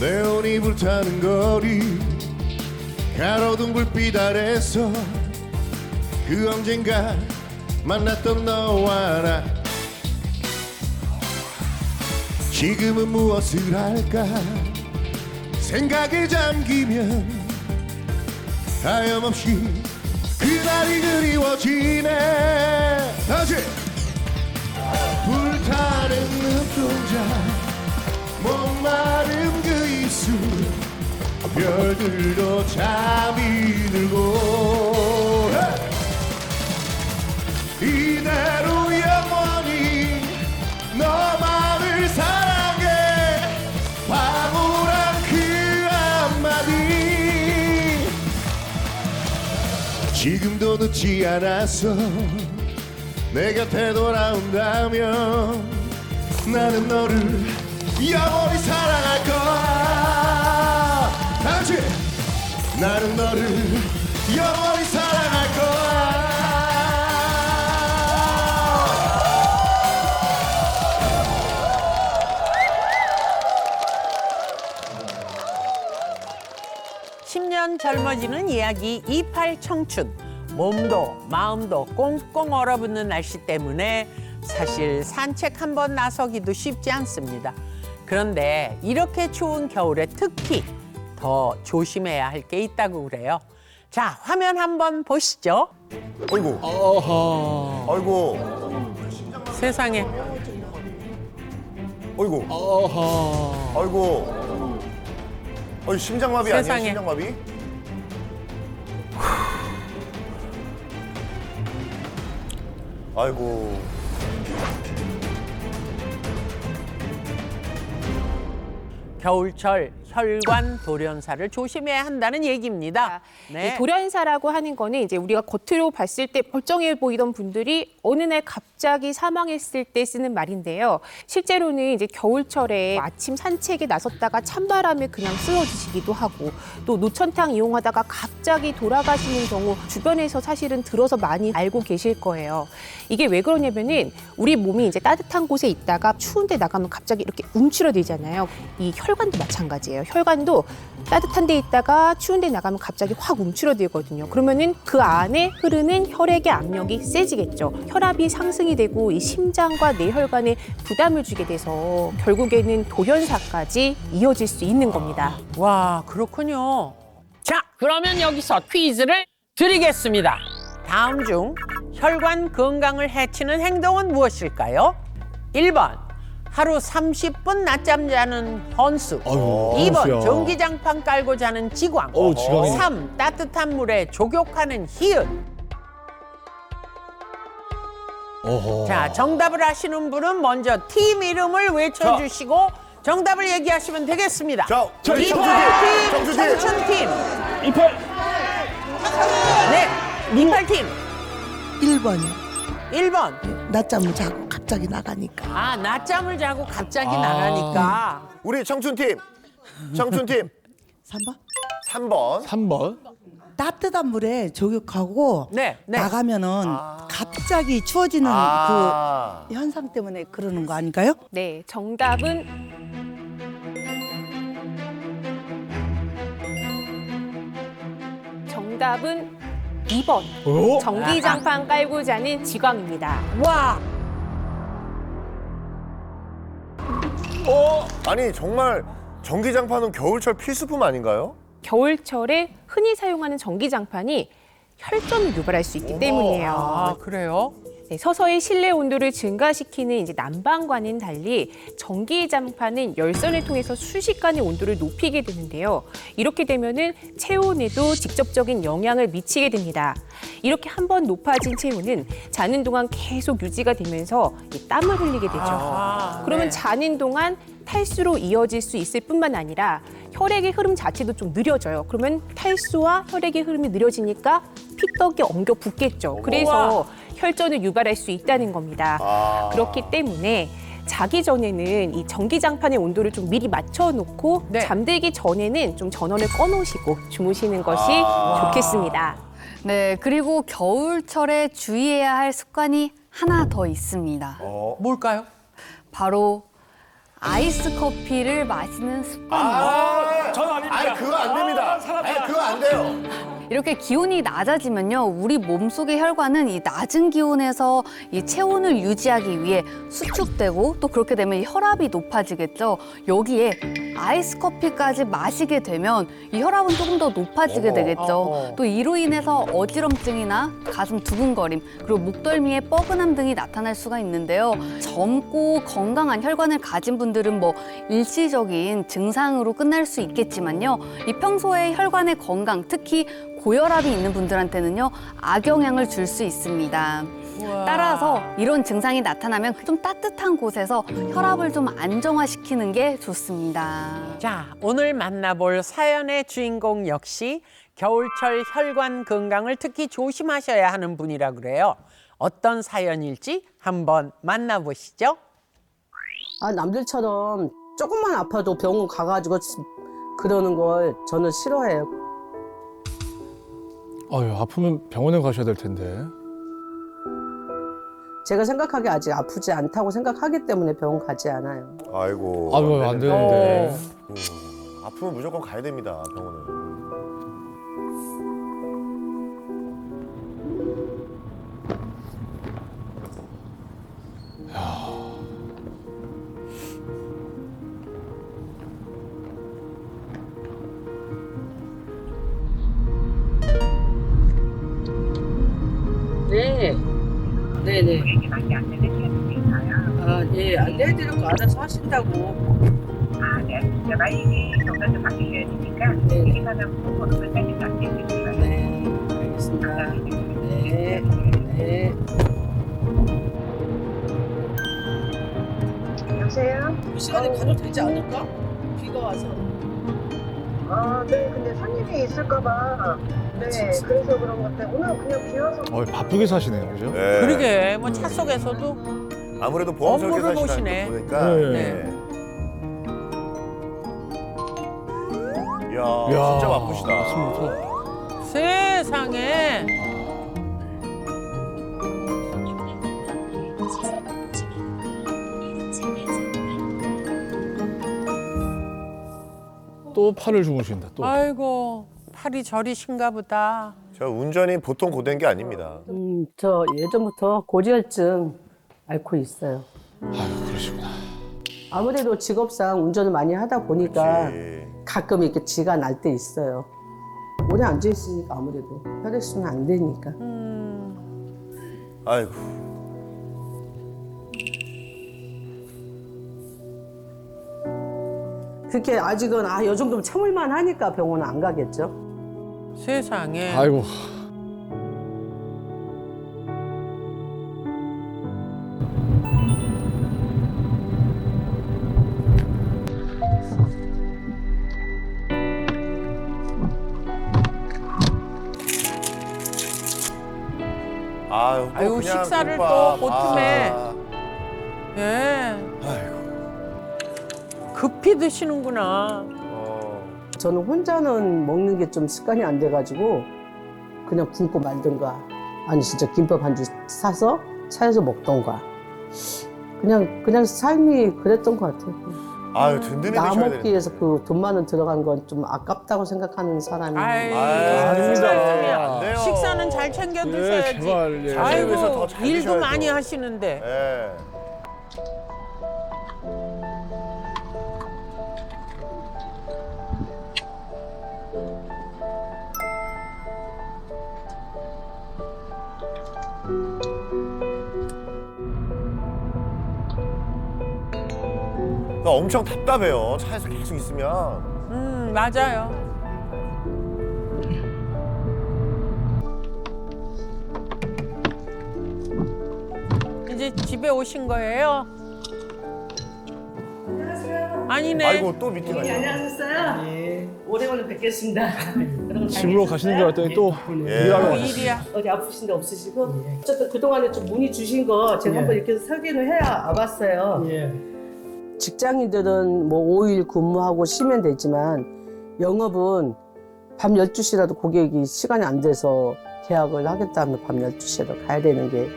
네온이 불타는 거리 가로등 불빛 아래서 그 언젠가 만났던 너와 나 지금은 무엇을 할까 생각에 잠기면 하염없이 그날이 그리워지네. 다시 불타는 눈동자 목마른 그 입술 별들도 잠이 들고 이대로 영원히 너만을 사랑해 황홀한 그 한마디 지금도 늦지 않았어 내 곁에 돌아온다면 나는 너를 영원히 사랑할 거야. 다시 나는 너를 영원히 사랑할 거야. 젊어지는 이야기 28 청춘. 몸도 마음도 꽁꽁 얼어붙는 날씨 때문에 사실 산책 한번 나서기도 쉽지 않습니다. 그런데 이렇게 추운 겨울에 특히 더 조심해야 할 게 있다고 그래요. 자, 화면 한번 보시죠. 어이구. 어이구. 세상에. 어이구. 어이구. 어이 심장마비 세상에. 아니에요? 심장마비? 아이고. 겨울철 혈관 돌연사를 조심해야 한다는 얘기입니다. 이 돌연사라고 하는 거는 이제 우리가 겉으로 봤을 때 멀쩡해 보이던 분들이 어느 날 갑자기 사망했을 때 쓰는 말인데요. 실제로는 이제 겨울철에 아침 산책에 나섰다가 찬바람에 그냥 쓰러지시기도 하고 또 노천탕 이용하다가 갑자기 돌아가시는 경우 주변에서 사실은 들어서 많이 알고 계실 거예요. 이게 왜 그러냐면은 우리 몸이 이제 따뜻한 곳에 있다가 추운데 나가면 갑자기 이렇게 움츠러들잖아요. 이 혈관도 마찬가지예요. 혈관도 따뜻한 데 있다가 추운 데 나가면 갑자기 확 움츠러들거든요. 그러면은 그 안에 흐르는 혈액의 압력이 세지겠죠. 혈압이 상승이 되고 이 심장과 뇌혈관에 부담을 주게 돼서 결국에는 돌연사까지 이어질 수 있는 겁니다. 와, 그렇군요. 자, 그러면 여기서 퀴즈를 드리겠습니다. 다음 중 혈관 건강을 해치는 행동은 무엇일까요? 1번 하루 30분 낮잠 자는 헌수. 2번 전기장판 깔고 자는 지광. 3 따뜻한 물에 족욕하는 희은. 자, 정답을 아시는 분은 먼저 팀 이름을 외쳐주시고 정답을 얘기하시면 되겠습니다. 자, 저희 28팀, 청춘팀. 청춘팀. 28. 네, 28팀. 1번이요. 1번. 낮잠을 자고 갑자기 나가니까. 아, 낮잠을 자고 갑자기 나가니까. 우리 청춘팀. 청춘팀. 3번? 3번. 3번. 따뜻한 물에 조격하고 네. 나가면은 갑자기 추워지는 그 현상 때문에 그러는 거 아닐까요? 네, 정답은 2번. 전기장판 깔고 자는 지광입니다. 와, 아니 정말 전기장판은 겨울철 필수품 아닌가요? 겨울철에 흔히 사용하는 전기장판이 혈전을 유발할 수 있기 때문이에요. 아, 그래요? 네, 서서히 실내 온도를 증가시키는 이제 난방과는 달리 전기장판은 열선을 통해서 순식간에 온도를 높이게 되는데요. 이렇게 되면은 체온에도 직접적인 영향을 미치게 됩니다. 이렇게 한번 높아진 체온은 자는 동안 계속 유지가 되면서 땀을 흘리게 되죠. 그러면 자는 동안 탈수로 이어질 수 있을 뿐만 아니라 혈액의 흐름 자체도 좀 느려져요. 그러면 탈수와 혈액의 흐름이 느려지니까 피떡이 엉겨 붙겠죠. 그래서 혈전을 유발할 수 있다는 겁니다. 그렇기 때문에 자기 전에는 이 전기장판의 온도를 좀 미리 맞춰놓고 잠들기 전에는 좀 전원을 꺼놓으시고 주무시는 것이 좋겠습니다. 네, 그리고 겨울철에 주의해야 할 습관이 하나 더 있습니다. 뭘까요? 바로 아이스 커피를 마시는 습관이에요. 안 돼요. 이렇게 기온이 낮아지면요, 우리 몸속의 혈관은 이 낮은 기온에서 이 체온을 유지하기 위해 수축되고 또 그렇게 되면 이 혈압이 높아지겠죠. 여기에 아이스 커피까지 마시게 되면 이 혈압은 조금 더 높아지게 되겠죠. 또 이로 인해서 어지럼증이나 가슴 두근거림 그리고 목덜미에 뻐근함 등이 나타날 수가 있는데요. 젊고 건강한 혈관을 가진 분들은 뭐 일시적인 증상으로 끝날 수 있겠지만요. 이 평소에 혈관의 건강, 특히 고혈압이 있는 분들한테는요, 악영향을 줄 수 있습니다. 따라서 이런 증상이 나타나면 좀 따뜻한 곳에서 혈압을 좀 안정화시키는 게 좋습니다. 자, 오늘 만나볼 사연의 주인공 역시 겨울철 혈관 건강을 특히 조심하셔야 하는 분이라 그래요. 어떤 사연일지 한번 만나보시죠. 남들처럼 조금만 아파도 병원 가가지고 그러는 걸 저는 싫어해요. 아유, 아프면 병원에 가셔야 될 텐데. 제가 생각하기에 아직 아프지 않다고 생각하기 때문에 병원 가지 않아요. 아이고. 아유, 안 되는데. 아프면 무조건 가야 됩니다, 병원을. 네. 네네. 예, 안내해드릴 거 알아서 하신다고. 네. 제가 이미 정답을 바뀌셔야 되니까 얘기하자고 번호 끝까지 남겨주시면 네, 알겠습니다. 네, 네. 여보세요? 이 시간에 가도 되지 않을까? 비가 와서. 네. 근데 손님이 있을까봐. 네. 그래서 그런 것 같아요. 오늘 그냥 비 와서. 바쁘게 사시네요, 그죠? 네. 그러게, 뭐 차 속에서도 아무래도 보험 업무를 설계사 보시네. 시간 보니까. 네. 이야, 이야, 진짜 바쁘시다. 맞습니다. 세상에. 또 팔을 주무신다, 또. 아이고, 팔이 저리신가 보다. 저 운전이 보통 고된 게 아닙니다. 저 예전부터 고지혈증 앓고 있어요. 아유, 그러시구나. 아무래도 직업상 운전을 많이 하다 보니까 그렇지. 가끔 이렇게 지가 날 때 있어요. 오래 앉아 있으니까 아무래도 혈액순환 안 되니까. 아이고. 그렇게 아직은 요 정도면 참을만 하니까 병원은 안 가겠죠. 세상에. 아이고. 아유, 또 아유, 그냥 식사를 국밥. 또 보듬해. 예. 아이고. 급히 드시는구나. 저는 혼자는 먹는 게 좀 습관이 안 돼가지고 그냥 굶고 말든가 아니 진짜 김밥 한 줄 사서 차에서 먹던가 그냥 삶이 그랬던 것 같아요. 아유, 든든히 나 드셔야 먹기 되는데. 위해서 그 돈만 원 들어간 건 좀 아깝다고 생각하는 사람이 아이, 아닙니다. 안 돼요. 식사는 잘 챙겨 네, 드셔야지. 제발. 예. 자신을 위해서 아이고, 더잘 일도 드셔야죠. 많이 하시는데. 예. 나 엄청 답답해요. 차에서 계속 있으면. 맞아요. 이제 집에 오신 거예요? 안녕하세요. 아니네. 아이고, 또 미팅하냐. 안녕하셨어요? 예. 오래간만에 뵙겠습니다. 그럼 집으로 가시는 줄 알았더니 또 예. 일하러 또 가셨어요. 일이야. 어디 아프신 데 없으시고 어쨌든 그동안에 좀 문의 주신 거 제가 한번 이렇게 설계를 해야 와봤어요. 직장인들은 뭐 5일 근무하고 쉬면 되지만 영업은 밤 12시라도 고객이 시간이 안 돼서 계약을 하겠다면 밤 12시라도 가야 되는 게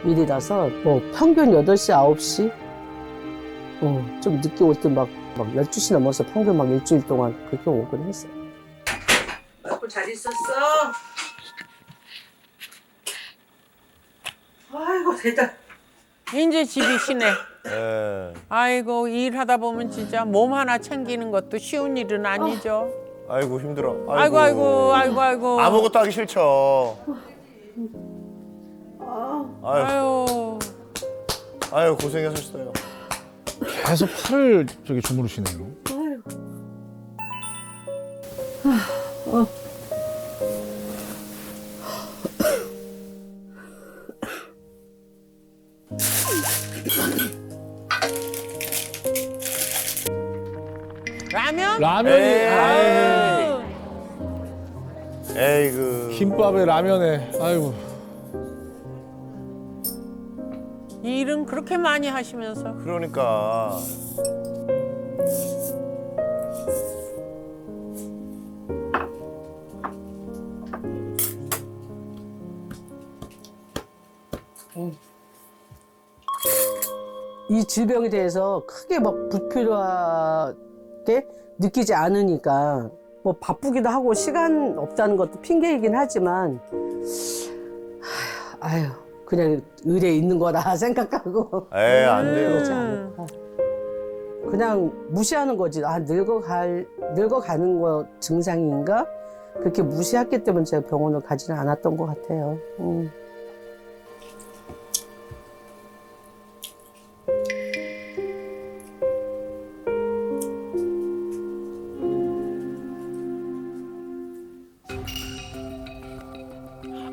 일이라서 뭐 평균 8시, 9시 좀 늦게 올 때 막 12시 넘어서 평균 막 일주일 동안 그렇게 오곤 했어요. 잘 있었어? 아이고 됐다. 이제 집이 시네. 예. 아이고 일하다 보면 진짜 몸 하나 챙기는 것도 쉬운 일은 아니죠. 아이고 힘들어. 아이고. 아무것도 하기 싫죠. 아유, 아유. 고생하셨어요. 계속 팔을 저기 주무르시네요. 라면? 라면이 아유, 에이그. 김밥에 라면에 아이고. 일은 그렇게 많이 하시면서. 그러니까. 이 질병에 대해서 크게 막 불필요하게 느끼지 않으니까 뭐 바쁘기도 하고 시간 없다는 것도 핑계이긴 하지만 아유 그냥 의뢰 있는 거라 생각하고 에이, 안 돼요. 그러지 않을까. 그냥 무시하는 거지. 아 늙어가는 거 증상인가? 그렇게 무시했기 때문에 제가 병원을 가지는 않았던 것 같아요.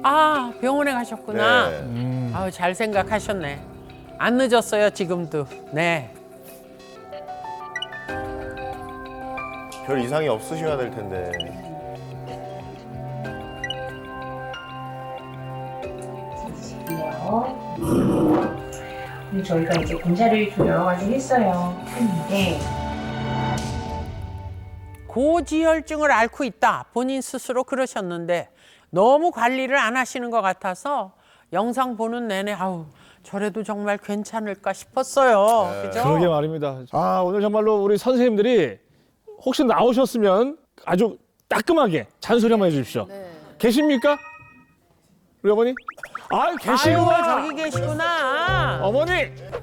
아 병원에 가셨구나. 네. 아우 잘 생각하셨네. 안 늦었어요 지금도. 네. 별 이상이 없으셔야 될 텐데. 저희가 이제 검사를 좀 여러 가지 했어요. 했는데 고지혈증을 앓고 있다. 본인 스스로 그러셨는데 너무 관리를 안 하시는 것 같아서 영상 보는 내내 아우 저래도 정말 괜찮을까 싶었어요. 그죠? 그러게 말입니다. 아, 오늘 정말로 우리 선생님들이 혹시 나오셨으면 아주 따끔하게 잔소리 한번 해주십시오. 계십니까? 우리 어머니? 아, 계시구나. 아유, 저기 계시구나. 어머니!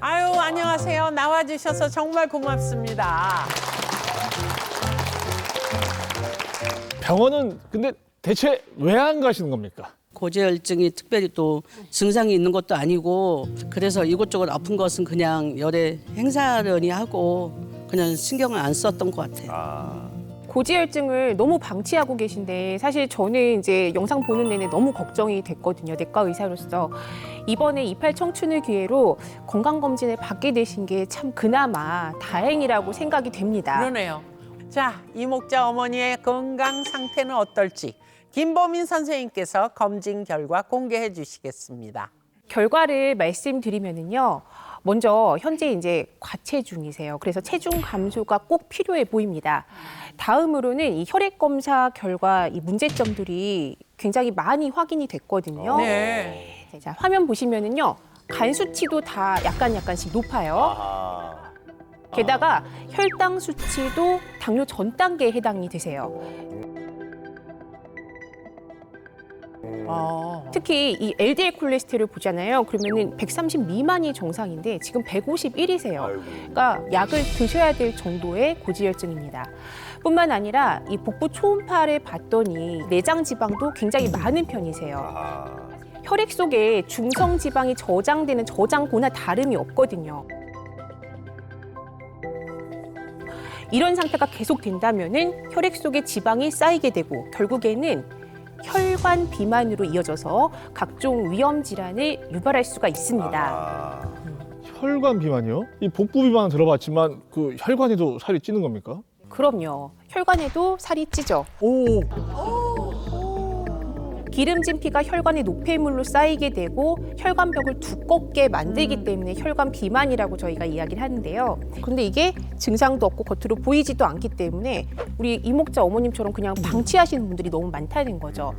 아유, 안녕하세요. 나와주셔서 정말 고맙습니다. 병원은 근데 대체 왜 안 가시는 겁니까? 고지혈증이 특별히 또 증상이 있는 것도 아니고 그래서 이곳저곳 아픈 것은 그냥 열에 행사려니 하고 그냥 신경을 안 썼던 것 같아요. 고지혈증을 너무 방치하고 계신데 사실 저는 이제 영상 보는 내내 너무 걱정이 됐거든요. 내과 의사로서. 이번에 28 청춘을 기회로 건강검진을 받게 되신 게 참 그나마 다행이라고 생각이 됩니다. 그러네요. 자, 이목자 어머니의 건강 상태는 어떨지 김보민 선생님께서 검진 결과 공개해 주시겠습니다. 결과를 말씀드리면은요. 먼저 현재 이제 과체중이세요. 그래서 체중 감소가 꼭 필요해 보입니다. 다음으로는 이 혈액 검사 결과 이 문제점들이 굉장히 많이 확인이 됐거든요. 네. 자, 화면 보시면은요. 간 수치도 다 약간씩 높아요. 게다가 혈당 수치도 당뇨 전 단계에 해당이 되세요. 특히 이 LDL 콜레스테롤 보잖아요. 그러면은 130 미만이 정상인데 지금 151이세요. 그러니까 약을 드셔야 될 정도의 고지혈증입니다. 뿐만 아니라 이 복부 초음파를 봤더니 내장 지방도 굉장히 많은 편이세요. 혈액 속에 중성 지방이 저장되는 저장고나 다름이 없거든요. 이런 상태가 계속된다면은 혈액 속에 지방이 쌓이게 되고 결국에는 혈관 비만으로 이어져서 각종 위험 질환을 유발할 수가 있습니다. 혈관 비만이요? 이 복부 비만은 들어봤지만 그 혈관에도 살이 찌는 겁니까? 그럼요. 혈관에도 살이 찌죠. 기름진 피가 혈관에 노폐물로 쌓이게 되고 혈관벽을 두껍게 만들기 때문에 혈관 비만이라고 저희가 이야기를 하는데요. 그런데 이게 증상도 없고 겉으로 보이지도 않기 때문에 우리 이목자 어머님처럼 그냥 방치하시는 분들이 너무 많다는 거죠.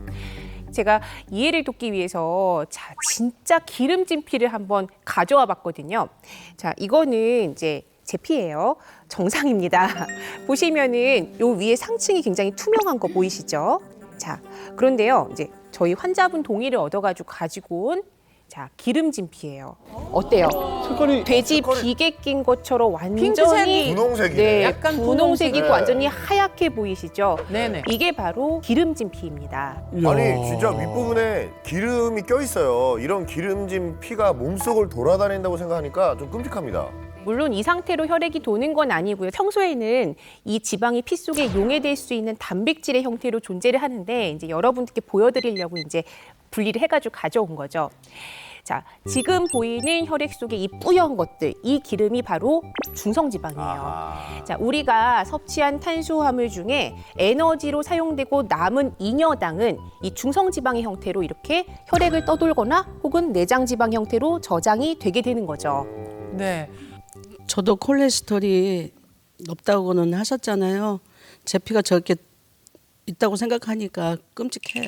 제가 이해를 돕기 위해서 자 진짜 기름진 피를 한번 가져와 봤거든요. 자 이거는 이제 제 피예요. 정상입니다. 보시면은 요 위에 상층이 굉장히 투명한 거 보이시죠? 자, 그런데요. 이제 저희 환자분 동의를 얻어가지고 가지고 온 자, 기름진 피예요. 어때요? 색깔이 돼지 비계 낀 것처럼 완전히 핑크색이 분홍색이네. 네, 약간 분홍색이고 분홍색. 완전히 하얗게 보이시죠? 네네. 이게 바로 기름진 피입니다. 아니 진짜 윗부분에 기름이 껴 있어요. 이런 기름진 피가 몸속을 돌아다닌다고 생각하니까 좀 끔찍합니다. 물론 이 상태로 혈액이 도는 건 아니고요. 평소에는 이 지방이 피 속에 용해될 수 있는 단백질의 형태로 존재를 하는데 이제 여러분들께 보여드리려고 이제 분리를 해가지고 가져온 거죠. 자, 지금 보이는 혈액 속의 이 뿌연 것들, 이 기름이 바로 중성지방이에요. 자, 우리가 섭취한 탄수화물 중에 에너지로 사용되고 남은 잉여당은 이 중성지방의 형태로 이렇게 혈액을 떠돌거나 혹은 내장지방 형태로 저장이 되게 되는 거죠. 네. 저도 콜레스테롤이 높다고는 하셨잖아요. 제 피가 저렇게 있다고 생각하니까 끔찍해요.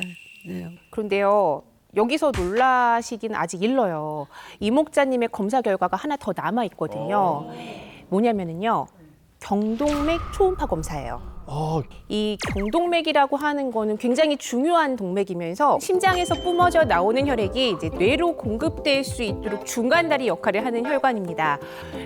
그런데요. 여기서 놀라시기는 아직 일러요. 이목자님의 검사 결과가 하나 더 남아 있거든요. 뭐냐면은요. 경동맥 초음파 검사예요. 이 경동맥이라고 하는 거는 굉장히 중요한 동맥이면서 심장에서 뿜어져 나오는 혈액이 이제 뇌로 공급될 수 있도록 중간다리 역할을 하는 혈관입니다.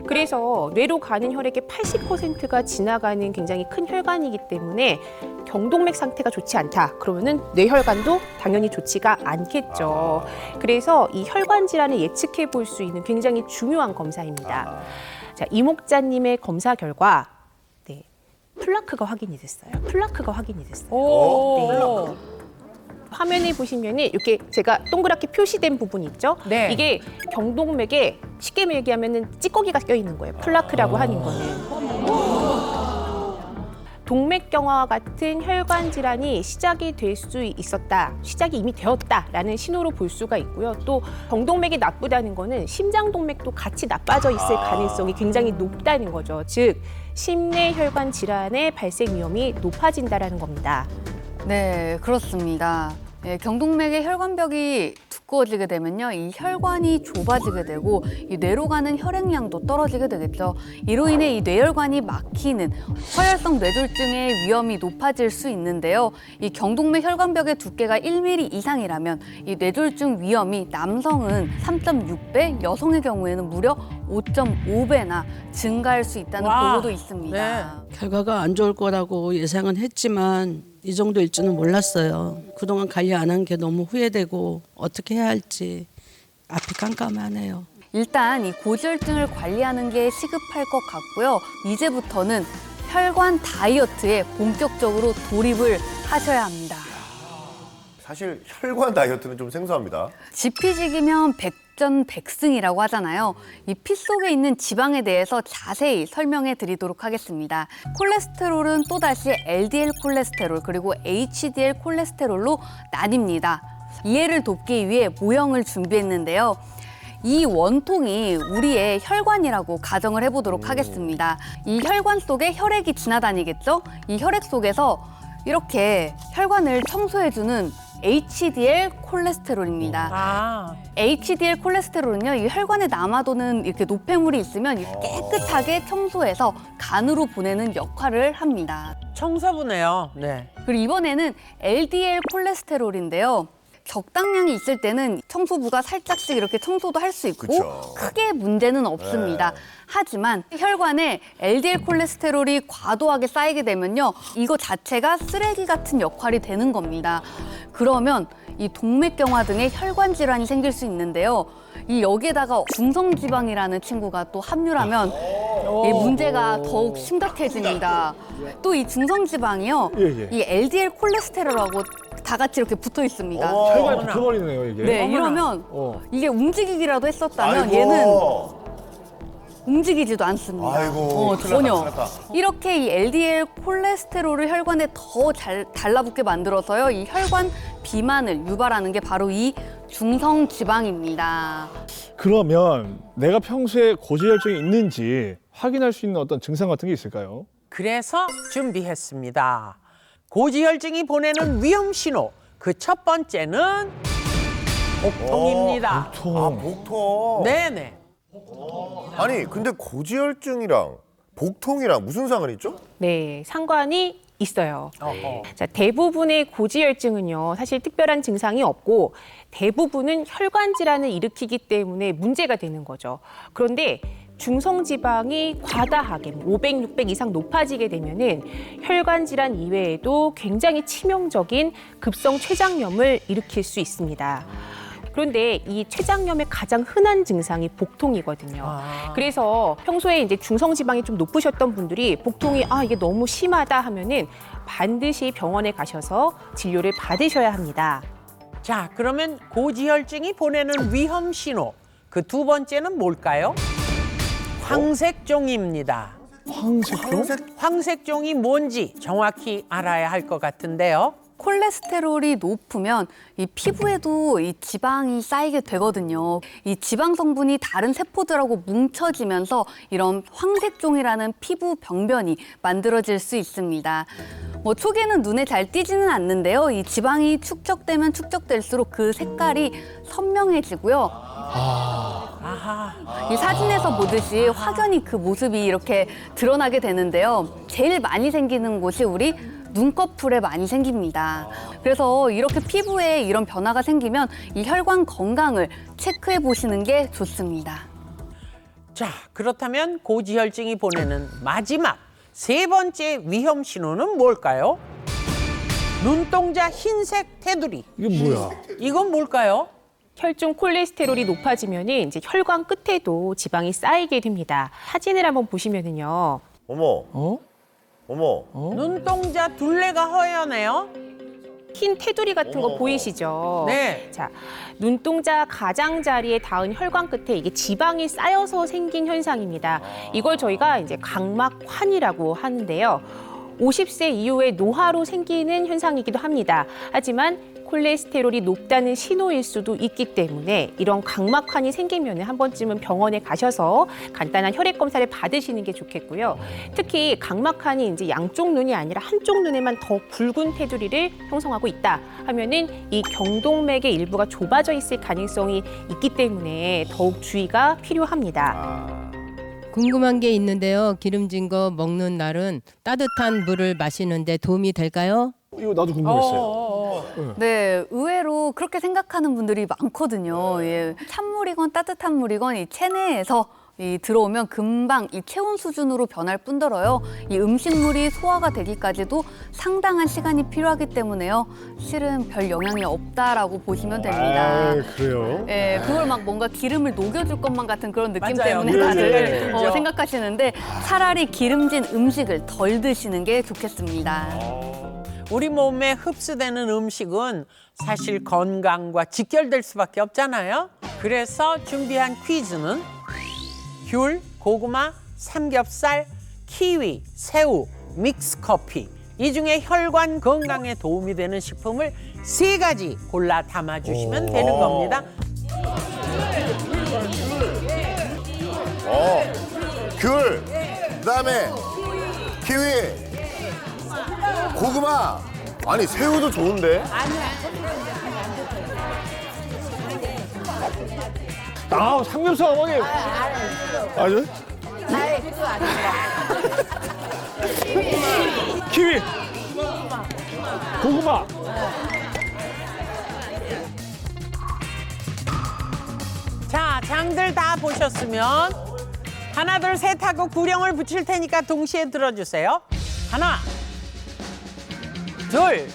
그래서 뇌로 가는 혈액의 80%가 지나가는 굉장히 큰 혈관이기 때문에 경동맥 상태가 좋지 않다. 그러면은 뇌혈관도 당연히 좋지가 않겠죠. 그래서 이 혈관 질환을 예측해 볼 수 있는 굉장히 중요한 검사입니다. 자, 이목자님의 검사 결과 플라크가 확인이 됐어요. 플라크가 확인이 됐어요. 오. 화면에 보시면 이렇게 제가 동그랗게 표시된 부분 있죠? 네. 이게 경동맥에 쉽게 얘기하면 찌꺼기가 껴있는 거예요. 플라크라고 하는 거는. 동맥경화와 같은 혈관 질환이 시작이 될 수 있었다, 시작이 이미 되었다라는 신호로 볼 수가 있고요. 또 경동맥이 나쁘다는 거는 심장동맥도 같이 나빠져 있을 가능성이 굉장히 높다는 거죠. 즉 심내 혈관 질환의 발생 위험이 높아진다라는 겁니다. 네, 그렇습니다. 네, 경동맥의 혈관벽이 두꺼워지게 되면요, 이 혈관이 좁아지게 되고 이 뇌로 가는 혈액량도 떨어지게 되겠죠. 이로 인해 이 뇌혈관이 막히는 서열성 뇌졸중의 위험이 높아질 수 있는데요. 이 경동맥 혈관벽의 두께가 1mm 이상이라면 이 뇌졸중 위험이 남성은 3.6배, 여성의 경우에는 무려 5.5배나 증가할 수 있다는 와. 보고도 있습니다. 결과가 안 좋을 거라고 예상은 했지만 이 정도일 줄은 몰랐어요. 그동안 관리 안 한 게 너무 후회되고 어떻게 해야 할지 앞이 깜깜하네요. 일단 이 고지혈증을 관리하는 게 시급할 것 같고요. 이제부터는 혈관 다이어트에 본격적으로 돌입을 하셔야 합니다. 사실 혈관 다이어트는 좀 생소합니다. 지피지기면 백전백승이라고 하잖아요. 이 피 속에 있는 지방에 대해서 자세히 설명해 드리도록 하겠습니다. 콜레스테롤은 또다시 LDL 콜레스테롤 그리고 HDL 콜레스테롤로 나뉩니다. 이해를 돕기 위해 모형을 준비했는데요. 이 원통이 우리의 혈관이라고 가정을 해보도록 하겠습니다. 이 혈관 속에 혈액이 지나다니겠죠? 이 혈액 속에서 이렇게 혈관을 청소해주는 HDL 콜레스테롤입니다. HDL 콜레스테롤은요, 이 혈관에 남아도는 이렇게 노폐물이 있으면 깨끗하게 청소해서 간으로 보내는 역할을 합니다. 청소부네요. 네. 그리고 이번에는 LDL 콜레스테롤인데요. 적당량이 있을 때는 청소부가 살짝씩 이렇게 청소도 할 수 있고 그쵸. 크게 문제는 없습니다. 하지만 혈관에 LDL 콜레스테롤이 과도하게 쌓이게 되면요, 이거 자체가 쓰레기 같은 역할이 되는 겁니다. 그러면 이 동맥경화 등의 혈관 질환이 생길 수 있는데요. 이 여기에다가 중성지방이라는 친구가 또 함유하면 이 문제가 더욱 심각해집니다. 또 이 중성지방이요, 이 LDL 콜레스테롤하고 다 같이 이렇게 붙어 있습니다. 혈관이 붙어버리네요, 이게. 네, 이러면 이게 움직이기라도 했었다면 얘는 움직이지도 않습니다. 아이고, 전혀. 큰일 났다. 이렇게 이 LDL 콜레스테롤을 혈관에 더 잘 달라붙게 만들어서요, 이 혈관 비만을 유발하는 게 바로 이 중성지방입니다. 그러면 내가 평소에 고지혈증이 있는지 확인할 수 있는 어떤 증상 같은 게 있을까요? 그래서 준비했습니다. 고지혈증이 보내는 위험 신호. 그 첫 번째는 복통입니다. 복통. 네네. 아니 근데 고지혈증이랑 복통이랑 무슨 상관이 있죠? 네, 상관이 있어요. 어허. 자, 대부분의 고지혈증은요, 사실 특별한 증상이 없고 대부분은 혈관 질환을 일으키기 때문에 문제가 되는 거죠. 그런데 중성지방이 과다하게 500, 600 이상 높아지게 되면은 혈관 질환 이외에도 굉장히 치명적인 급성 췌장염을 일으킬 수 있습니다. 그런데 이 췌장염의 가장 흔한 증상이 복통이거든요. 그래서 평소에 이제 중성지방이 좀 높으셨던 분들이 복통이 이게 너무 심하다 하면은 반드시 병원에 가셔서 진료를 받으셔야 합니다. 자, 그러면 고지혈증이 보내는 위험 신호. 그 두 번째는 뭘까요? 황색종입니다. 황색종? 황색종이 뭔지 정확히 알아야 할 것 같은데요. 콜레스테롤이 높으면 이 피부에도 이 지방이 쌓이게 되거든요. 이 지방 성분이 다른 세포들하고 뭉쳐지면서 이런 황색종이라는 피부 병변이 만들어질 수 있습니다. 초기에는 눈에 잘 띄지는 않는데요. 이 지방이 축적되면 축적될수록 그 색깔이 선명해지고요. 이 사진에서 보듯이 확연히 그 모습이 이렇게 드러나게 되는데요. 제일 많이 생기는 곳이 우리 눈꺼풀에 많이 생깁니다. 그래서 이렇게 피부에 이런 변화가 생기면 이 혈관 건강을 체크해 보시는 게 좋습니다. 자, 그렇다면 고지혈증이 보내는 마지막 세 번째 위험 신호는 뭘까요? 눈동자 흰색 테두리. 이게 뭐야? 이건 뭘까요? 혈중 콜레스테롤이 높아지면은 이제 혈관 끝에도 지방이 쌓이게 됩니다. 사진을 한번 보시면은요. 어머, 어머. 눈동자 둘레가 허연해요. 흰 테두리 같은 거 보이시죠? 네. 자, 눈동자 가장자리에 닿은 혈관 끝에 이게 지방이 쌓여서 생긴 현상입니다. 이걸 저희가 이제 각막환이라고 하는데요. 50세 이후에 노화로 생기는 현상이기도 합니다. 하지만 콜레스테롤이 높다는 신호일 수도 있기 때문에 이런 각막환이 생기면 한 번쯤은 병원에 가셔서 간단한 혈액 검사를 받으시는 게 좋겠고요. 특히 각막환이 이제 양쪽 눈이 아니라 한쪽 눈에만 더 굵은 테두리를 형성하고 있다 하면은 이 경동맥의 일부가 좁아져 있을 가능성이 있기 때문에 더욱 주의가 필요합니다. 궁금한 게 있는데요. 기름진 거 먹는 날은 따뜻한 물을 마시는데 도움이 될까요? 이거 나도 궁금했어요. 네, 의외로 그렇게 생각하는 분들이 많거든요. 예, 찬물이건 따뜻한 물이건 이 체내에서 들어오면 금방 이 체온 수준으로 변할 뿐더러요. 이 음식물이 소화가 되기까지도 상당한 시간이 필요하기 때문에요. 실은 별 영향이 없다라고 보시면 됩니다. 그래요? 예, 그걸 막 뭔가 기름을 녹여줄 것만 같은 그런 느낌 맞아요. 때문에 그런 다들 생각이 들죠. 생각하시는데 차라리 기름진 음식을 덜 드시는 게 좋겠습니다. 우리 몸에 흡수되는 음식은 사실 건강과 직결될 수밖에 없잖아요. 그래서 준비한 퀴즈는 귤, 고구마, 삼겹살, 키위, 새우, 믹스커피 이 중에 혈관 건강에 도움이 되는 식품을 3가지 골라 담아주시면 되는 겁니다. 귤, 그다음에 키위, 고구마. 아니 새우도 좋은데. 삼겹살 어머니. 아주? 키위. 고구마. 자, 장들 다 보셨으면 하나, 둘, 셋 하고 구령을 붙일 테니까 동시에 들어주세요. 하나, 둘,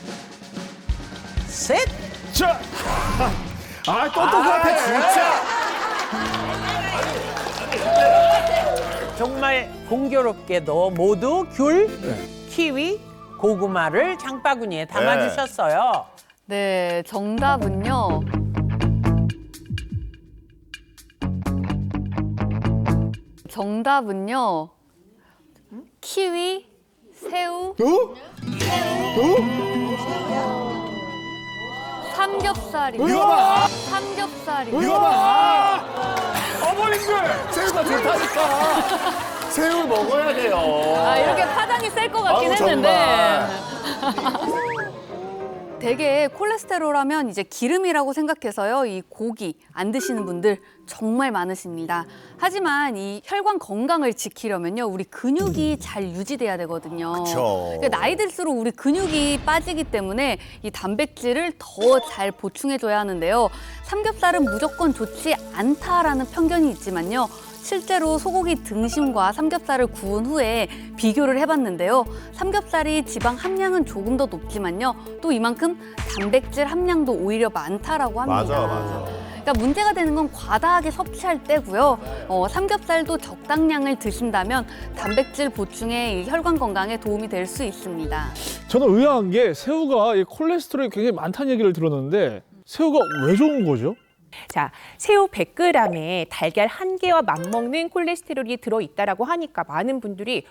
셋. 자. 똑똑하네. 진짜. 정말 공교롭게도 모두 귤, 키위, 고구마를 장바구니에 담아주셨어요. 네, 정답은요. 정답은요. 키위, 새우, 삼겹살입니다. 이거 봐. 삼겹살입니다. 이거 봐. 어머님들. 새우가 좋다니까. 새우 먹어야 돼요. 이렇게 파장이 셀 것 같긴 아우, 했는데. 정말. 대개 콜레스테롤 하면 이제 기름이라고 생각해서요. 이 고기 안 드시는 분들 정말 많으십니다. 하지만 이 혈관 건강을 지키려면요. 우리 근육이 잘 유지돼야 되거든요. 그쵸. 그러니까 나이 들수록 우리 근육이 빠지기 때문에 이 단백질을 더 잘 보충해줘야 하는데요. 삼겹살은 무조건 좋지 않다라는 편견이 있지만요. 실제로 소고기 등심과 삼겹살을 구운 후에 비교를 해봤는데요. 삼겹살이 지방 함량은 조금 더 높지만요. 또 이만큼 단백질 함량도 오히려 많다라고 합니다. 맞아. 그러니까 문제가 되는 건 과다하게 섭취할 때고요. 삼겹살도 적당량을 드신다면 단백질 보충에 이 혈관 건강에 도움이 될 수 있습니다. 저는 의아한 게 새우가 이 콜레스테롤이 굉장히 많다는 얘기를 들었는데 새우가 왜 좋은 거죠? 자, 새우 100g에 달걀 1개와 맞먹는 콜레스테롤이 들어있다라고 하니까 많은 분들이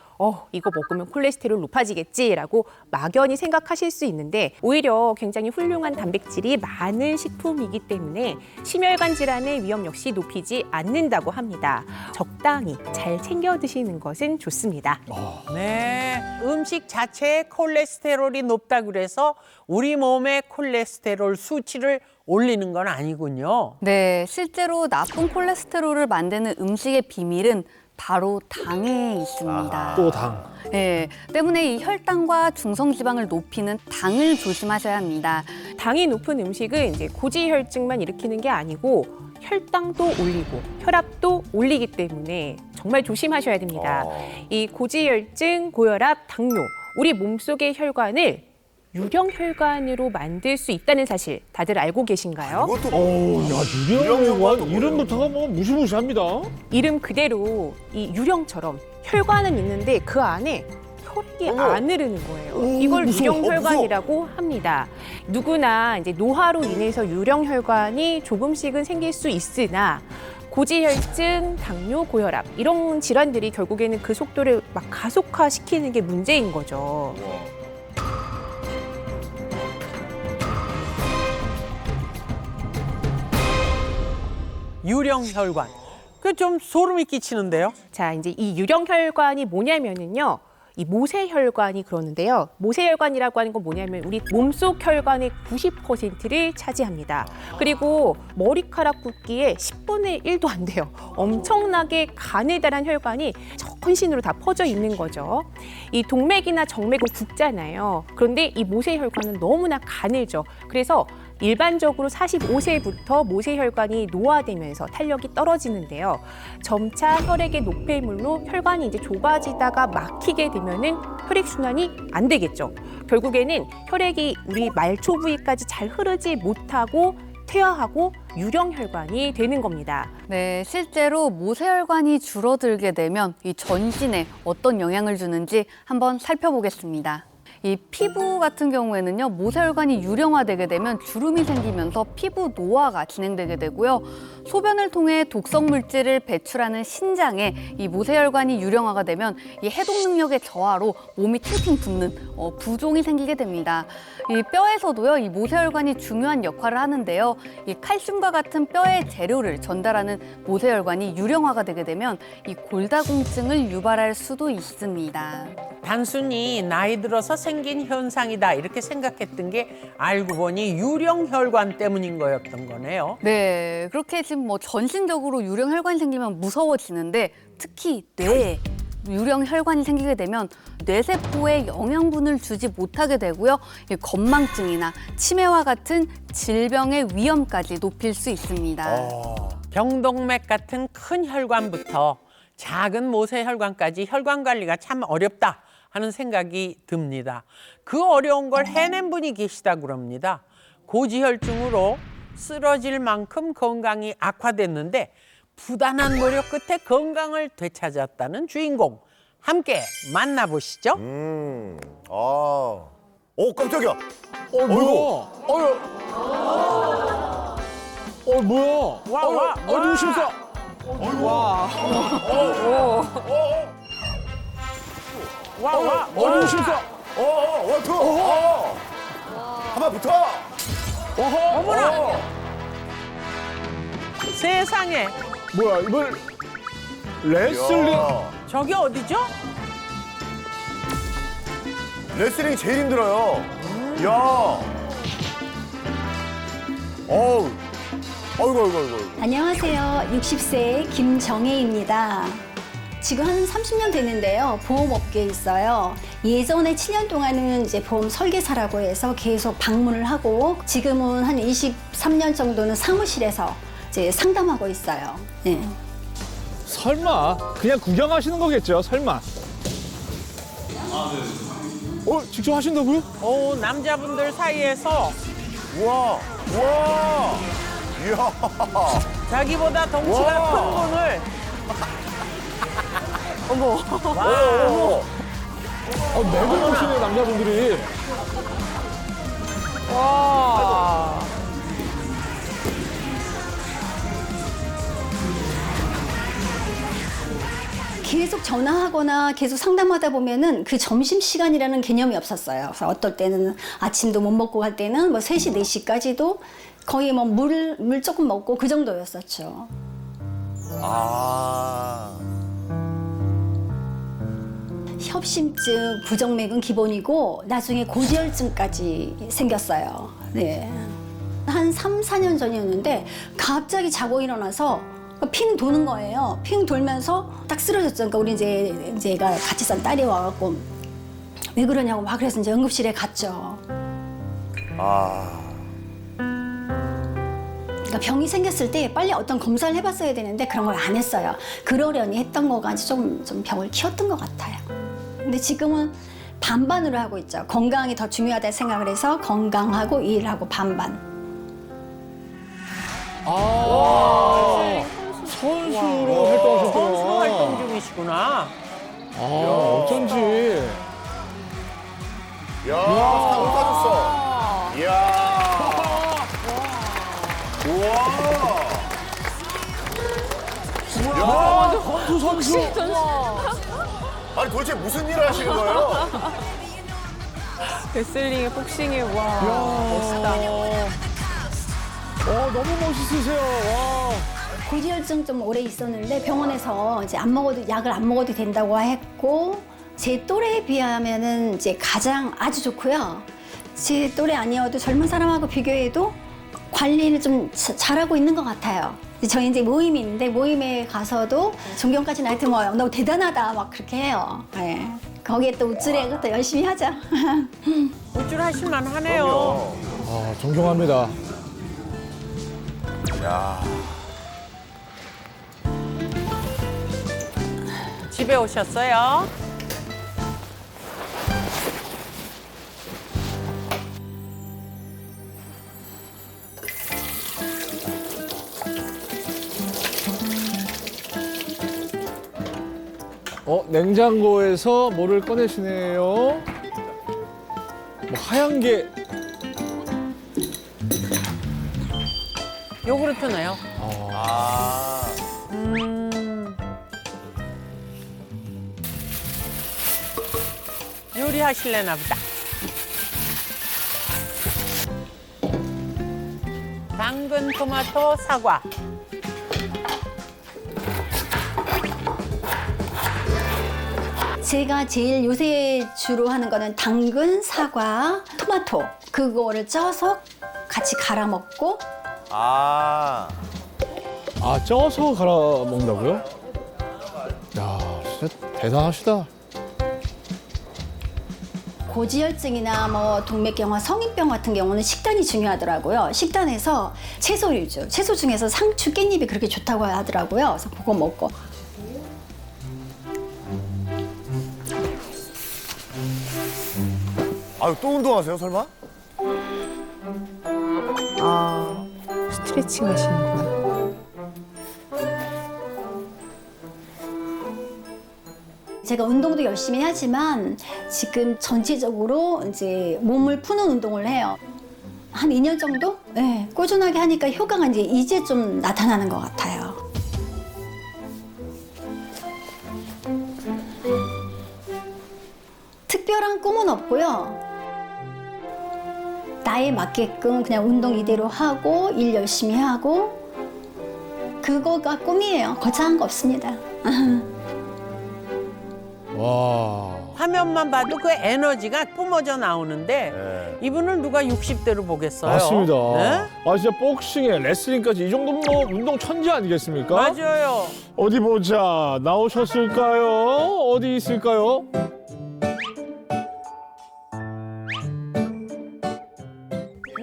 이거 먹으면 콜레스테롤 높아지겠지라고 막연히 생각하실 수 있는데 오히려 굉장히 훌륭한 단백질이 많은 식품이기 때문에 심혈관 질환의 위험 역시 높이지 않는다고 합니다. 적당히 잘 챙겨 드시는 것은 좋습니다. 네, 음식 자체에 콜레스테롤이 높다 그래서 우리 몸의 콜레스테롤 수치를 올리는 건 아니군요. 네, 실제로 나쁜 콜레스테롤을 만드는 음식의 비밀은 바로 당에 있습니다. 또 당. 네, 때문에 이 혈당과 중성지방을 높이는 당을 조심하셔야 합니다. 당이 높은 음식은 이제 고지혈증만 일으키는 게 아니고 혈당도 올리고 혈압도 올리기 때문에 정말 조심하셔야 됩니다. 이 고지혈증, 고혈압, 당뇨, 우리 몸속의 혈관을 유령 혈관으로 만들 수 있다는 사실 다들 알고 계신가요? 이것도 유령혈관 이름부터가 뭐 무시무시합니다. 이름 그대로 이 유령처럼 혈관은 있는데 그 안에 혈액이 안 흐르는 거예요. 이걸 유령혈관이라고 합니다. 누구나 이제 노화로 인해서 유령혈관이 조금씩은 생길 수 있으나 고지혈증, 당뇨, 고혈압 이런 질환들이 결국에는 그 속도를 막 가속화시키는 게 문제인 거죠. 유령혈관. 그 좀 소름이 끼치는데요. 자, 이제 이 유령혈관이 뭐냐면은요. 이 모세혈관이 그러는데요. 모세혈관이라고 하는 건 뭐냐면 우리 몸속 혈관의 90%를 차지합니다. 그리고 머리카락 굵기의 10분의 1도 안 돼요. 엄청나게 가느다란 혈관이 전신으로 다 퍼져 있는 거죠. 이 동맥이나 정맥은 굵잖아요. 그런데 이 모세혈관은 너무나 가늘죠. 그래서 일반적으로 45세부터 모세혈관이 노화되면서 탄력이 떨어지는데요. 점차 혈액의 노폐물로 혈관이 이제 좁아지다가 막히게 되면은 혈액순환이 안 되겠죠. 결국에는 혈액이 우리 말초 부위까지 잘 흐르지 못하고 퇴화하고 유령혈관이 되는 겁니다. 네, 실제로 모세혈관이 줄어들게 되면 이 전신에 어떤 영향을 주는지 한번 살펴보겠습니다. 이 피부 같은 경우에는요, 모세혈관이 유령화되게 되면 주름이 생기면서 피부 노화가 진행되게 되고요. 소변을 통해 독성 물질을 배출하는 신장에 이 모세혈관이 유령화가 되면 이 해독 능력의 저하로 몸이 팅팅 붓는 부종이 생기게 됩니다. 이 뼈에서도요, 이 모세혈관이 중요한 역할을 하는데요. 이 칼슘과 같은 뼈의 재료를 전달하는 모세혈관이 유령화가 되게 되면 이 골다공증을 유발할 수도 있습니다. 단순히 나이 들어서 생긴 현상이다 이렇게 생각했던 게 알고 보니 유령혈관 때문인 거였던 거네요. 네, 그렇게 지금 뭐 전신적으로 유령혈관이 생기면 무서워지는데 특히 뇌에 유령혈관이 생기게 되면 뇌세포에 영양분을 주지 못하게 되고요. 이 건망증이나 치매와 같은 질병의 위험까지 높일 수 있습니다. 병동맥 같은 큰 혈관부터 작은 모세혈관까지 혈관 관리가 참 어렵다 하는 생각이 듭니다. 그 어려운 걸 해낸 분이 계시다고 그럽니다. 고지혈증으로 쓰러질 만큼 건강이 악화됐는데 부단한 노력 끝에 건강을 되찾았다는 주인공 함께 만나보시죠. 깜짝이야. 뭐야? 뭐야? 와. 누구십니까? 누구십니까? 원투. 한번 붙어. 어머나. 세상에. 뭐야, 이걸 레슬링? 저기 어디죠? 레슬링 제일 힘들어요. 야. 어우, 어이구. 안녕하세요. 60세 김정혜입니다. 지금 한 30년 됐는데요. 보험업계에 있어요. 예전에 7년 동안은 이제 보험 설계사라고 해서 계속 방문을 하고 지금은 한 23년 정도는 사무실에서 이제 상담하고 있어요. 네. 설마 그냥 구경하시는 거겠죠? 설마. 직접 하신다고요? 오, 남자분들 사이에서 우와. 이야. 자기보다 덩치가 와. 큰 분을 어머. 맥을 보시네 남자분들이. 와. 계속 전화하거나 계속 상담하다 보면은 그 점심시간이라는 개념이 없었어요. 그래서 어떨 때는 아침도 못 먹고 할 때는 뭐 3시, 4시까지도 거의 뭐 물 조금 먹고 그 정도였었죠. 협심증, 부정맥은 기본이고 나중에 고지혈증까지 생겼어요. 네. 한 3, 4년 전이었는데 갑자기 자고 일어나서 핑 도는 거예요. 핑 돌면서 딱 쓰러졌죠. 그러니까 우리 이제 애가 같이 산 딸이 와갖고 왜 그러냐고 막 그래서 이제 응급실에 갔죠. 그러니까 병이 생겼을 때 빨리 어떤 검사를 해봤어야 되는데 그런 걸 안 했어요. 그러려니 했던 거가 좀 병을 키웠던 것 같아요. 근데 지금은 반반으로 하고 있죠. 건강이 더 중요하다 생각을 해서 건강하고 일하고 반반. 선수로 활동하셨구나. 선수 활동 중이시구나. 어쩐지. 야, 사고 빠졌어. 이야. 우와. 선수. 아니 도대체 무슨 일을 하시는 거예요? 레슬링에 복싱에 와 멋있다. 너무 멋있으세요. 와. 고지혈증 좀 오래 있었는데 병원에서 이제 약을 안 먹어도 된다고 했고 제 또래에 비하면은 이제 가장 아주 좋고요. 제 또래 아니어도 젊은 사람하고 비교해도 관리를 좀 잘하고 있는 것 같아요. 저희 이제 모임이 있는데 모임에 가서도 존경까지는 하여튼 뭐 너무 대단하다 막 그렇게 해요. 네. 거기에 또 우쭐해 그것도 열심히 하자. 우쭐하실 만하네요. 존경합니다. 야. 집에 오셨어요? 냉장고에서 뭐를 꺼내시네요. 뭐 하얀 게. 요구르트네요. 요리하실래나 보다. 당근, 토마토, 사과. 제가 제일 요새 주로 하는 거는 당근, 사과, 토마토 그거를 쪄서 같이 갈아 먹고 쪄서 갈아 먹는다고요? 야, 진짜 대단하시다. 고지혈증이나 뭐 동맥경화, 성인병 같은 경우는 식단이 중요하더라고요. 식단에서 채소 위주, 채소 중에서 상추, 깻잎이 그렇게 좋다고 하더라고요. 그래서 그거 먹고. 아유, 또 운동하세요, 설마? 스트레칭 하시는구나. 제가 운동도 열심히 하지만 지금 전체적으로 이제 몸을 푸는 운동을 해요. 한 2년 정도? 네, 꾸준하게 하니까 효과가 이제 좀 나타나는 것 같아요. 특별한 꿈은 없고요. 나에 맞게끔 그냥 운동 이대로 하고 일 열심히 하고 그거가 꿈이에요. 거창한 거 없습니다. 와. 화면만 봐도 그 에너지가 뿜어져 나오는데 이분을 누가 60대로 보겠어요? 맞습니다. 네? 아 진짜 복싱에 레슬링까지 이 정도면 뭐 운동 천재 아니겠습니까? 맞아요. 어디 보자. 나오셨을까요? 어디 있을까요?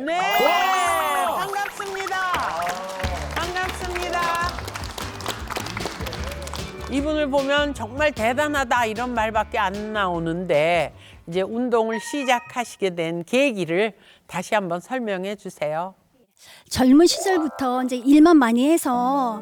네, 반갑습니다. 반갑습니다. 이분을 보면 정말 대단하다 이런 말밖에 안 나오는데 이제 운동을 시작하시게 된 계기를 다시 한번 설명해 주세요. 젊은 시절부터 이제 일만 많이 해서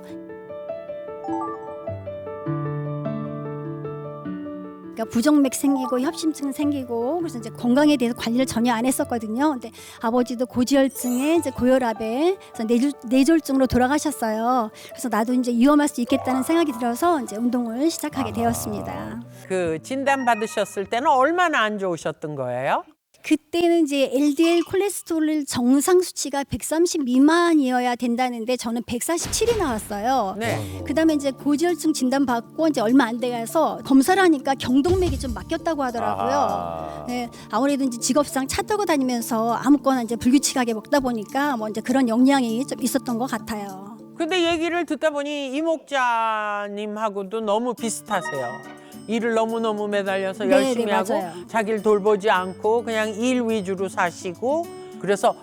그러니까 부정맥 생기고 협심증 생기고 그래서 이제 건강에 대해서 관리를 전혀 안 했었거든요. 근데 아버지도 고지혈증에 이제 고혈압에 그래서 뇌졸중으로 돌아가셨어요. 그래서 나도 이제 위험할 수 있겠다는 생각이 들어서 이제 운동을 시작하게 되었습니다. 그 진단 받으셨을 때는 얼마나 안 좋으셨던 거예요? 그때는 이제 LDL 콜레스테롤 정상 수치가 130 미만이어야 된다는데 저는 147이 나왔어요. 네. 그다음에 이제 고지혈증 진단 받고 이제 얼마 안 돼가서 검사를 하니까 경동맥이 좀 막혔다고 하더라고요. 네, 아무래도 이제 직업상 차 타고 다니면서 아무거나 이제 불규칙하게 먹다 보니까 뭐 이제 그런 영향이 좀 있었던 것 같아요. 근데 얘기를 듣다 보니 이목자님하고도 너무 비슷하세요. 일을 너무너무 매달려서 네, 열심히 네, 하고 맞아요. 자기를 돌보지 않고 그냥 일 위주로 사시고 그래서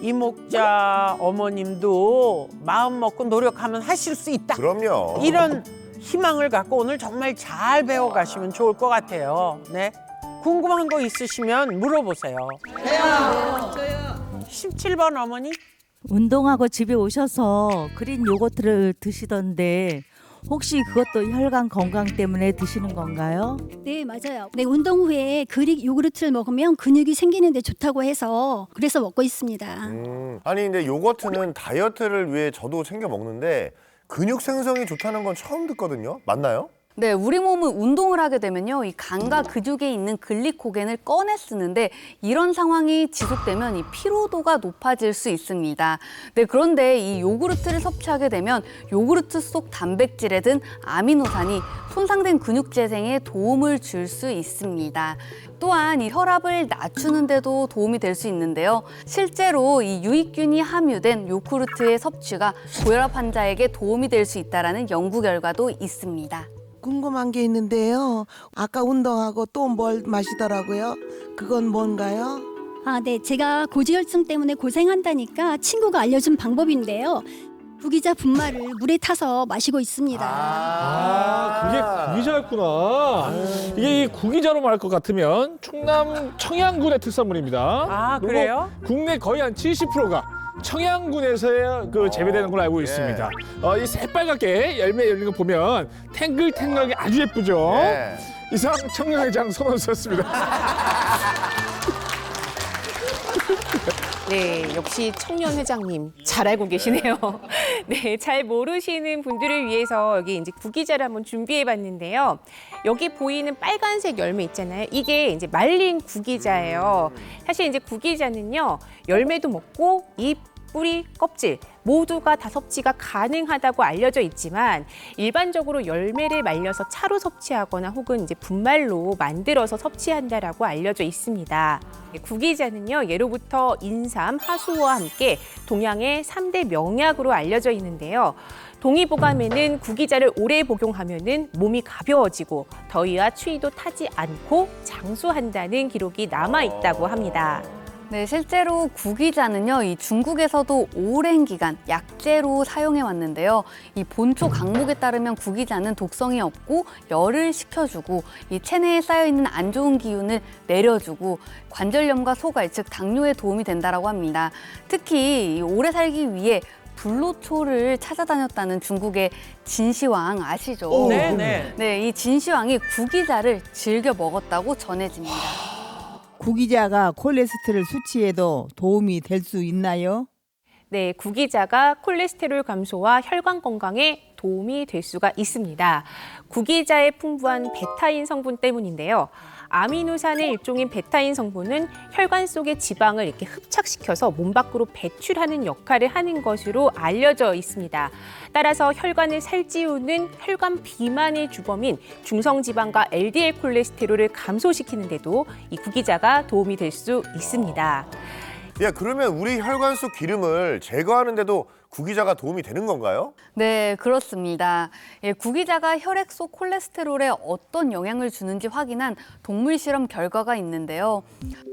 이목자 어머님도 마음 먹고 노력하면 하실 수 있다. 그럼요. 이런 희망을 갖고 오늘 정말 잘 배워가시면 좋을 것 같아요. 네. 궁금한 거 있으시면 물어보세요. 저요. 17번 어머니. 운동하고 집에 오셔서 그린 요거트를 드시던데 혹시 그것도 혈관 건강 때문에 드시는 건가요? 네, 맞아요. 네, 운동 후에 그릭 요구르트를 먹으면 근육이 생기는데 좋다고 해서 그래서 먹고 있습니다. 아니 근데 요거트는 다이어트를 위해 저도 챙겨 먹는데 근육 생성이 좋다는 건 처음 듣거든요. 맞나요? 네, 우리 몸은 운동을 하게 되면요, 이 간과 근육에 있는 글리코겐을 꺼내 쓰는데 이런 상황이 지속되면 이 피로도가 높아질 수 있습니다. 네, 그런데 이 요구르트를 섭취하게 되면 요구르트 속 단백질에 든 아미노산이 손상된 근육 재생에 도움을 줄 수 있습니다. 또한 이 혈압을 낮추는 데도 도움이 될 수 있는데요. 실제로 이 유익균이 함유된 요구르트의 섭취가 고혈압 환자에게 도움이 될 수 있다는 연구 결과도 있습니다. 궁금한 게 있는데요. 아까 운동하고 또 뭘 마시더라고요. 그건 뭔가요? 아, 네. 제가 고지혈증 때문에 고생한다니까 친구가 알려준 방법인데요. 구기자 분말을 물에 타서 마시고 있습니다. 그게 구기자였구나. 이게 이 구기자로 말할 것 같으면 충남 청양군의 특산물입니다. 아, 그리고 그래요? 국내 거의 한 70%가 청양군에서 그 재배되는 걸로 알고 있습니다. 이 새빨갛게 열매 열린 거 보면 탱글탱글하게 아주 예쁘죠. 네. 이상 청년회장 손원수였습니다. 네, 역시 청년 회장님 잘 알고 계시네요. 네, 잘 모르시는 분들을 위해서 여기 이제 구기자를 한번 준비해봤는데요. 여기 보이는 빨간색 열매 있잖아요. 이게 이제 말린 구기자예요. 사실 이제 구기자는요, 열매도 먹고 잎, 뿌리, 껍질 모두가 다 섭취가 가능하다고 알려져 있지만 일반적으로 열매를 말려서 차로 섭취하거나 혹은 이제 분말로 만들어서 섭취한다라고 알려져 있습니다. 구기자는요, 예로부터 인삼, 하수와 함께 동양의 3대 명약으로 알려져 있는데요. 동의보감에는 구기자를 오래 복용하면은 몸이 가벼워지고 더위와 추위도 타지 않고 장수한다는 기록이 남아 있다고 합니다. 네, 실제로 구기자는요, 이 중국에서도 오랜 기간 약재로 사용해 왔는데요. 이 본초 강목에 따르면 구기자는 독성이 없고 열을 식혀주고 이 체내에 쌓여 있는 안 좋은 기운을 내려주고 관절염과 소갈, 즉 당뇨에 도움이 된다라고 합니다. 특히 오래 살기 위해 불로초를 찾아다녔다는 중국의 진시황 아시죠? 네네. 네, 이 진시황이 구기자를 즐겨 먹었다고 전해집니다. 구기자가 콜레스테롤 수치에도 도움이 될 수 있나요? 네, 구기자가 콜레스테롤 감소와 혈관 건강에 도움이 될 수가 있습니다. 구기자의 풍부한 베타인 성분 때문인데요. 아미노산의 일종인 베타인 성분은 혈관 속의 지방을 이렇게 흡착시켜서 몸 밖으로 배출하는 역할을 하는 것으로 알려져 있습니다. 따라서 혈관을 살찌우는 혈관 비만의 주범인 중성지방과 LDL 콜레스테롤을 감소시키는 데도 이 구기자가 도움이 될 수 있습니다. 야, 그러면 우리 혈관 속 기름을 제거하는데도 구기자가 도움이 되는 건가요? 네, 그렇습니다. 예, 구기자가 혈액 속 콜레스테롤에 어떤 영향을 주는지 확인한 동물 실험 결과가 있는데요.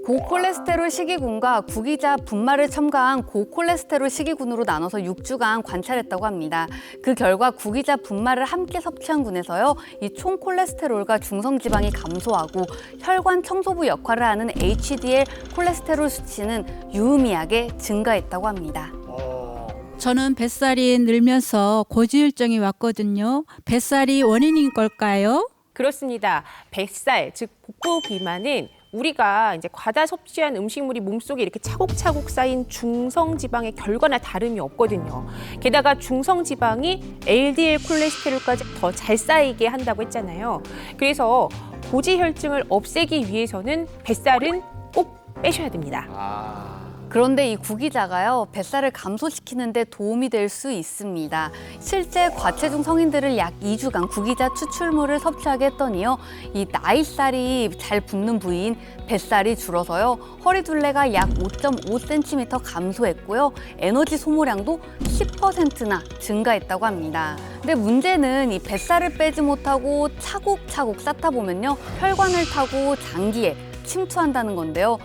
고콜레스테롤 식이군과 구기자 분말을 첨가한 고콜레스테롤 식이군으로 나눠서 6주간 관찰했다고 합니다. 그 결과 구기자 분말을 함께 섭취한 군에서요, 이 총 콜레스테롤과 중성지방이 감소하고 혈관 청소부 역할을 하는 HDL 콜레스테롤 수치는 유의미하게 증가했다고 합니다. 저는 뱃살이 늘면서 고지혈증이 왔거든요. 뱃살이 원인인 걸까요? 그렇습니다. 뱃살, 즉 복부 비만은 우리가 이제 과다 섭취한 음식물이 몸속에 이렇게 차곡차곡 쌓인 중성지방의 결과나 다름이 없거든요. 게다가 중성지방이 LDL 콜레스테롤까지 더 잘 쌓이게 한다고 했잖아요. 그래서 고지혈증을 없애기 위해서는 뱃살은 꼭 빼셔야 됩니다. 그런데 이 구기자가요, 뱃살을 감소시키는 데 도움이 될 수 있습니다. 실제 과체중 성인들을 약 2주간 구기자 추출물을 섭취하게 했더니요, 이 나이살이 잘 붙는 부위인 뱃살이 줄어서요, 허리둘레가 약 5.5cm 감소했고요, 에너지 소모량도 10%나 증가했다고 합니다. 근데 문제는 이 뱃살을 빼지 못하고 차곡차곡 쌓다 보면요, 혈관을 타고 장기에 침투한다는 건데요.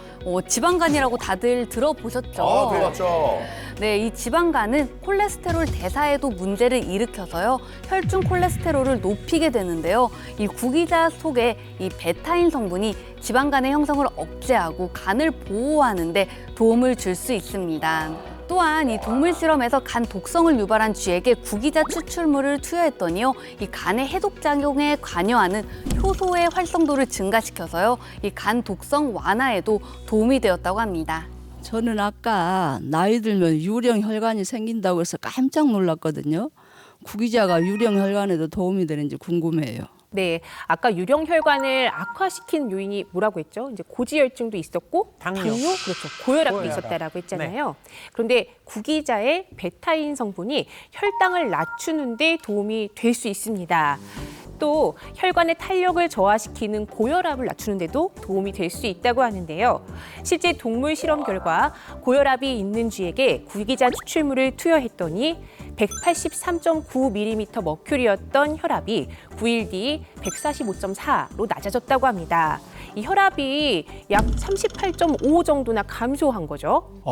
지방간이라고 다들 들어보셨죠? 아, 들어봤죠. 네, 이 지방간은 콜레스테롤 대사에도 문제를 일으켜서요, 혈중 콜레스테롤을 높이게 되는데요. 이 구기자 속에 이 베타인 성분이 지방간의 형성을 억제하고 간을 보호하는 데 도움을 줄 수 있습니다. 또한 이 동물 실험에서 간 독성을 유발한 쥐에게 구기자 추출물을 투여했더니요, 이 간의 해독 작용에 관여하는 효소의 활성도를 증가시켜서요, 이 간 독성 완화에도 도움이 되었다고 합니다. 저는 아까 나이 들면 유령 혈관이 생긴다고 해서 깜짝 놀랐거든요. 구기자가 유령 혈관에도 도움이 되는지 궁금해요. 네, 아까 유령 혈관을 악화시킨 요인이 뭐라고 했죠? 이제 고지혈증도 있었고 당뇨, 그렇죠. 고혈압도 있었다라고 했잖아요. 그런데 구기자의 베타인 성분이 혈당을 낮추는 데 도움이 될 수 있습니다. 또 혈관의 탄력을 저하시키는 고혈압을 낮추는 데도 도움이 될 수 있다고 하는데요. 실제 동물 실험 결과 고혈압이 있는 쥐에게 구기자 추출물을 투여했더니 183.9mm 머큐리였던 혈압이 9일 뒤 145.4로 낮아졌다고 합니다. 이 혈압이 약 38.5 정도나 감소한 거죠.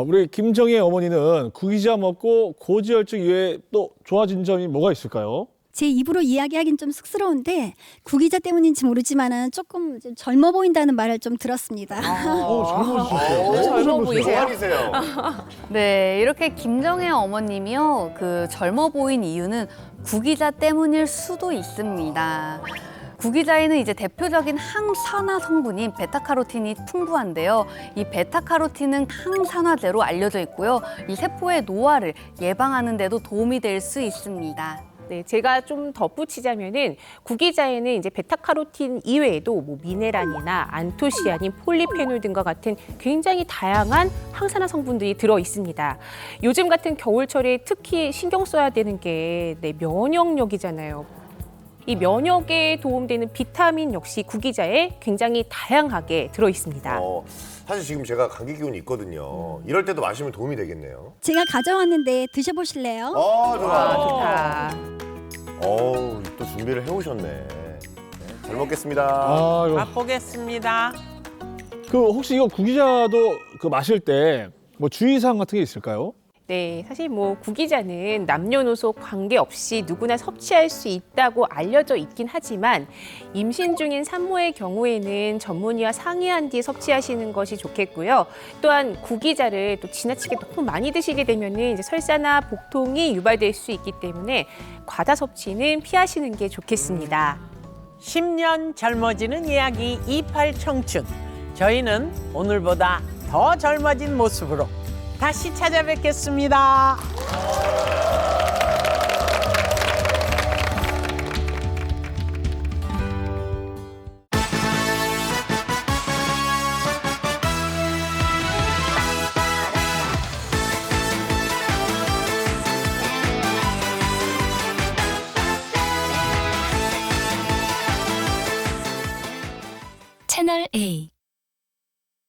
우리 김정희 어머니는 구기자 먹고 고지혈증 이외에 또 좋아진 점이 뭐가 있을까요? 제 입으로 이야기하긴 좀 쑥스러운데 구기자 때문인지 모르지만은 조금 젊어 보인다는 말을 좀 들었습니다. 젊어 보이세요? 네, 이렇게 김정혜 어머님이요, 그 젊어 보인 이유는 구기자 때문일 수도 있습니다. 구기자에는 이제 대표적인 항산화 성분인 베타카로틴이 풍부한데요. 이 베타카로틴은 항산화제로 알려져 있고요, 이 세포의 노화를 예방하는 데도 도움이 될 수 있습니다. 네, 제가 좀 덧붙이자면은 구기자에는 이제 베타카로틴 이외에도 뭐 미네랄이나 안토시아닌, 폴리페놀 등과 같은 굉장히 다양한 항산화 성분들이 들어 있습니다. 요즘 같은 겨울철에 특히 신경 써야 되는 게 면역력이잖아요. 이 면역에 도움되는 비타민 역시 구기자에 굉장히 다양하게 들어 있습니다. 사실 지금 제가 감기 기운이 있거든요. 이럴 때도 마시면 도움이 되겠네요. 제가 가져왔는데 드셔보실래요? 좋아. 또 준비를 해오셨네. 잘 먹겠습니다. 맛보겠습니다. 혹시 이거 구기자도 마실 때 뭐 주의사항 같은 게 있을까요? 네, 사실 뭐 구기자는 남녀노소 관계없이 누구나 섭취할 수 있다고 알려져 있긴 하지만 임신 중인 산모의 경우에는 전문의와 상의한 뒤에 섭취하시는 것이 좋겠고요. 또한 구기자를 또 지나치게 너무 많이 드시게 되면은 이제 설사나 복통이 유발될 수 있기 때문에 과다 섭취는 피하시는 게 좋겠습니다. 10년 젊어지는 이야기 28 청춘. 저희는 오늘보다 더 젊어진 모습으로 다시 찾아뵙겠습니다. 채널 A